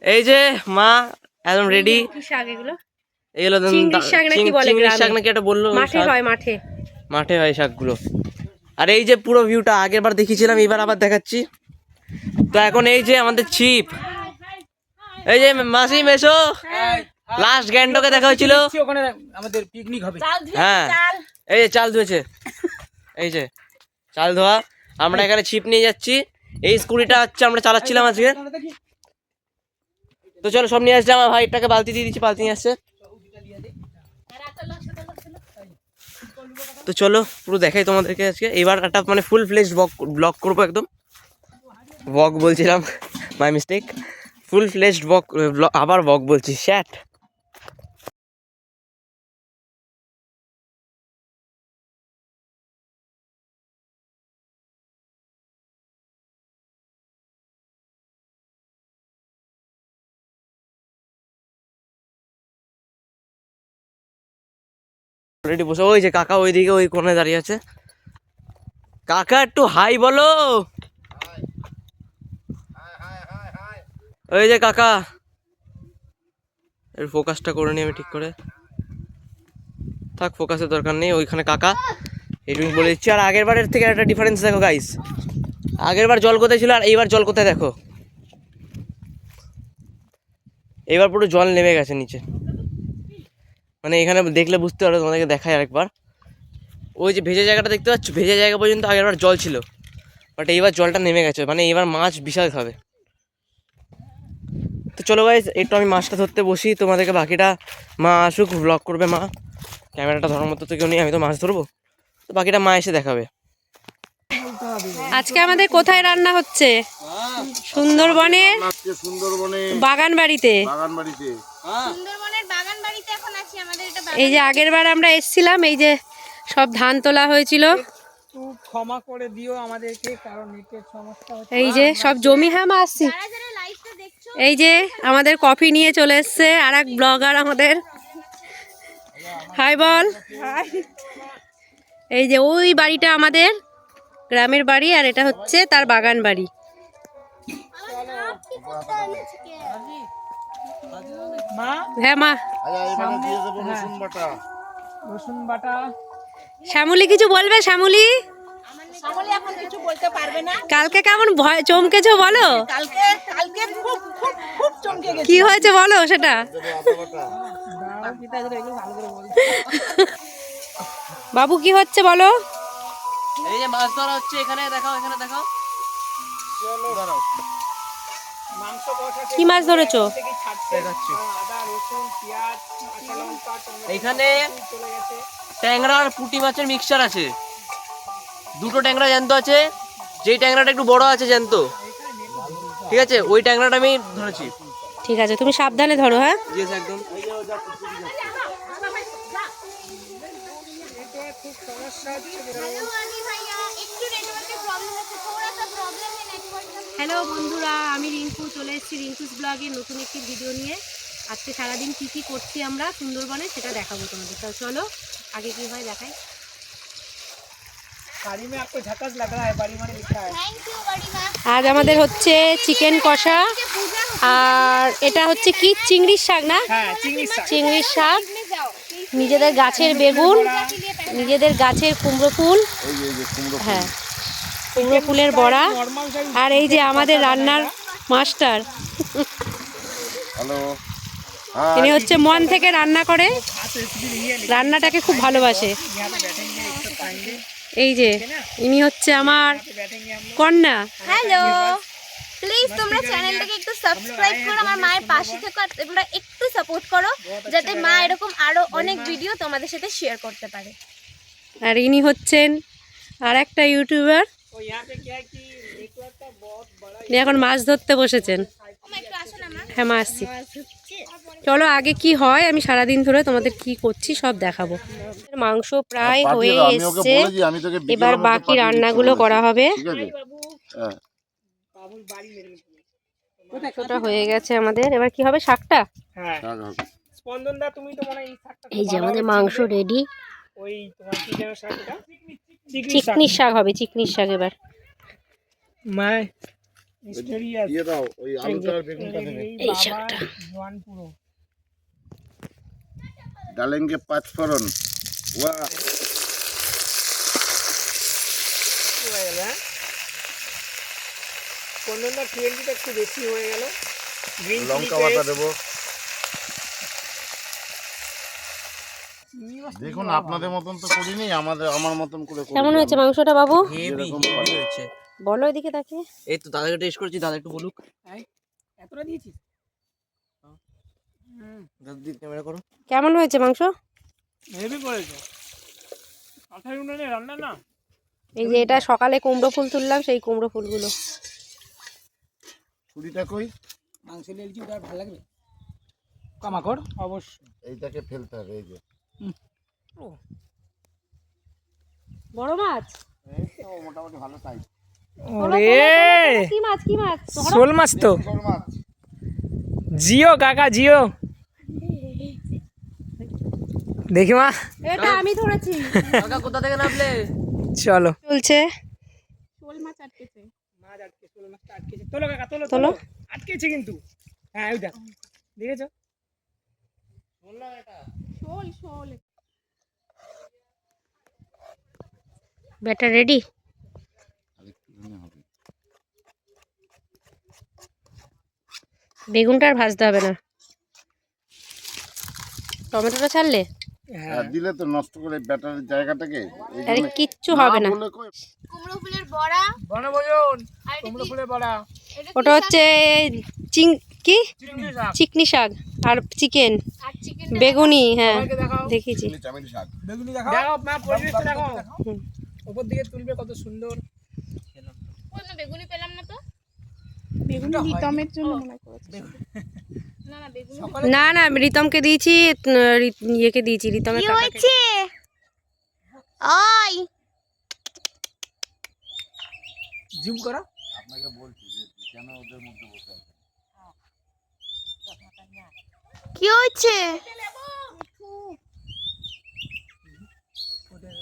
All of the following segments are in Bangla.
এই যে মা একদম রেডি। কি শাক এগুলো? এগুলো চিংড়ির শাক নাকি বলে? চিংড়ির শাক নাকি এটা বললো। মাঠে হয়, মাঠে মাঠে হয় শাকগুলো। আর এই যে পুরো ভিউটা আগের বার দেখিয়েছিলাম, এবার আবার দেখাচ্ছি। তো এখন এই যে আমাদের ছিপ, এই যে মাসিম এসো, লাস্ট গ্যাংটকে দেখা হয়েছিল, ওখানে আমাদের পিকনিক হবে। হ্যাঁ এই যে চাল ধুয়েছে, এই যে চাল ধোয়া। আমরা এখানে ছিপ নিয়ে যাচ্ছি, এই স্কুটিটা হচ্ছে আমরা চালাচ্ছিলাম আজকে। তো চলো সব নিয়ে আসছে, আমার ভাইটাকে বালতি দিয়ে দিচ্ছি, বালতি নিয়ে আসছে। তো চলো পুরো দেখাই তোমাদেরকে আজকে। এবার একটা মানে ফুল ফ্লেজ ব্লগ করবো একদম। ব্লগ বলছিলাম, my mistake. Full fledged blog, আবার ব্লগ বলছি, শ্যাট। অলরেডি বসে, ওই যে কাকা ওইদিকে ওই কোণে দাঁড়িয়ে আছে। কাকা একটু হাই বলো। ওই যে কাকা, এর ফোকাসটা করে নিই আমি ঠিক করে। থাক, ফোকাসের দরকার নেই। ওইখানে কাকা, এইটুকু বলে দিচ্ছি। আর আগের বারের থেকে একটা ডিফারেন্স দেখো গাইস, আগের বার জল কোথায় ছিল আর এইবার জল কোথায় দেখো। এবার পুরো জল নেমে গেছে নিচে, মানে এখানে দেখলে বুঝতে পারবে, তোমাদেরকে দেখাই আরেকবার। ওই যে ভেজা জায়গাটা দেখতে পাচ্ছ, ভেজা জায়গা পর্যন্ত আগেরবার জল ছিল, বাট এইবার জলটা নেমে গেছে, মানে এবার মাছ বিশাল খাবে। তো চলো গাইস, একটু আমি মাছটা ধরতে বসি, তোমাদেরকে বাকিটা মা আসুক ব্লগ করবে। মা ক্যামেরাটা ধরার মতো তো কেউ নেই, আমি তো মাছ ধরবো, তো বাকিটা মা এসে দেখাবে। আজকে আমাদের কোথায় রান্না হচ্ছে? সুন্দরবনের বাগান বাড়িতে। এই যে আগের বার আমরা এসেছিলাম, এই যে সব ধান তোলা হয়েছিল। ক্ষমা করে দিও আমাদেরকে, কারণ নেটের সমস্যা হচ্ছে। এই যে সব জমি, হ্যাঁ মা আসছি। এই যে আমাদের কফি নিয়ে চলে এসছে আর এক ব্লগার আমাদের। হাই বল। এই যে ওই বাড়িটা আমাদের গ্রামের বাড়ি, আর এটা হচ্ছে তার বাগান বাড়ি। হ্যাঁ মা। রসুন বাটা। শ্যামলী কিছু বলবে? শ্যামলী এখন কিছু বলতে পারবে না। কালকে কেমন ভয় চমকেছো বলো? কালকে খুব চমকে গেছে। কি হয়েছে বলো সেটা। বাবু কি হচ্ছে বলো? এই যে মাছ ধরা হচ্ছে, এখানে দেখাও, এখানে দেখাও। কি মাছ ধরেছো? এখানে ট্যাংরা আর পুঁটি মাছের মিক্সচার আছে, দুটো ট্যাংরা জ্যান্ত আছে। যেই ট্যাংরাটা একটু বড় আছে জ্যান্ত, ঠিক আছে, ওই ট্যাংরাটা আমি ধরেছি। ঠিক আছে, তুমি সাবধানে ধরো। হ্যাঁ একদম। হ্যালো বন্ধুরা, আমি রিঙ্কু চলে এসেছি রিঙ্কুস ব্লগে নতুন একটি ভিডিও নিয়ে। আজকে সারাদিন কি কি করছি আমরা সুন্দরবনে সেটা দেখাবো তোমাদের। তো চলো আগে কি হয় দেখাই। আজ আমাদের হচ্ছে চিকেন কষা, আর এটা হচ্ছে কি চিংড়ির শাক না? চিংড়ির শাক, নিজেদের গাছের বেগুন, নিজেদের গাছের কুমড়ো ফুল, হ্যাঁ কুমড়ো ফুলের বড়া, আর এই যে আমাদের রান্নার মাস্টার, তিনি হচ্ছে মন থেকে রান্না করে, রান্নাটাকে খুব ভালোবাসে। এই যে ইনি হচ্ছে আমার কন্যা। হ্যালো, প্লিজ তোমরা চ্যানেলটাকে একটু সাবস্ক্রাইব করো, আমার মায়ের পাশে থেকো, আর তোমরা একটু সাপোর্ট করো যাতে মা এরকম আরো অনেক ভিডিও তোমাদের সাথে শেয়ার করতে পারে। আর ইনি হচ্ছেন আর একটা ইউটিউবার, ইনি এখন মাছ ধরতে বসেছেন। হ্যাঁ মা আসছি। চলো আগে কি হয় আমি সারাদিন ধরে তোমাদের কি করছি সব দেখাবো। মাংস প্রায় হয়ে এসছে, এবার বাকি রান্নাগুলো করা হবে। মাংসটা হয়ে গেছে আমাদের, এবার কি হবে? শাকটা। এই যে আমাদের মাংস রেডি। চিকনির শাক হবে, চিকনির শাক। এবার মিস্টারি আছে দিয়ে দাও ওই আলুটা আর বেগুনটা দেবে। এই শাকটা জোয়ান পুরো डालेंगे 5 फोरन वाह হয়ে গেল। হ্যাঁ কোনটা 20টা একটু বেশি হয়ে গেল। গ্রিন লঙ্কা বাটা দেবো। দেখুন আপনাদের মতন তো করিনি, আমার মতন করে করি। কেমন হয়েছে মাংসটা বাবু? হেভি যেরকম হেভি হয়েছে। বলো এদিকে তাকে। এই তো দাদাকে টেস্ট করছি, দাদা একটু বলুক। এতটা দিয়েছিস? দাদা দিক ক্যামেরা করো। কেমন হয়েছে মাংস? হেভি করেছে। আঠার উনানে রান্না না। এই যে এটা সকালে কুমড়ো ফুল তুললাম, সেই কুমড়ো ফুলগুলো। ছুরিটা কই? মাংস লেলছি ওটা ভালো লাগবে। কামাকড় অবশ্যই। এইটাকে ফেলতে হবে। এই যে বড় মাছ? এই তো মোটামুটি ভালো সাইজ। কি মাছ? কি মাছ? শোল মাছ তো। শোল মাছ। জিও কাকা জিও। দেখি মা। এটা আমি ধরেছি। কাকা কোথা থেকে নামলে? চলো। চলছে। মাছ আটকেছে, শোল মাছটা আটকেছে। তোলো কাকা তোলো তোলো। আটকেছে কিন্তু। হ্যাঁ ওই দেখ। দেখেছো? Batter ready? আরেকটুখানি হবে। বেগুনটা আর ভাজতে হবে না। টমেটোটা ছাড়লে? আর দিলে তো নষ্ট করে ব্যাটারের জায়গাটাকে। এই আরে জন্য কিচ্ছু হবে না। বলে কই। কুমড়ো ফুলের বড়া বনভোজন আর এটা কুমড়ো কি? ফুলের বড়া। এটা কি ওটা হচ্ছে কি চিংড়ি শাক। চিকনি শাক আর চিকেন আর চিকেন বেগুনি। হ্যাঁ সবাইকে দেখাও। দেখিয়েছি। চামেলি শাক। বেগুনি দেখাও। দেখাও মা পরিবেশটা দেখো। হুম। উপর দিকে তুলবে কত সুন্দর। কোনো বেগুনি পেলাম না তো। বেগুনি রিতমের জন্য মনে না না বেগুনি না না রিতমকে দিয়েছি, ইয়েকে দিয়েছি, রিতমের কি কাকাকে। হয়েছে? ওই জুম করো। আপনাকে বলছি যে কেন ওদের মধ্যে বসে আছে। কি হয়েছে? ওদের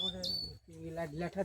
লেঠা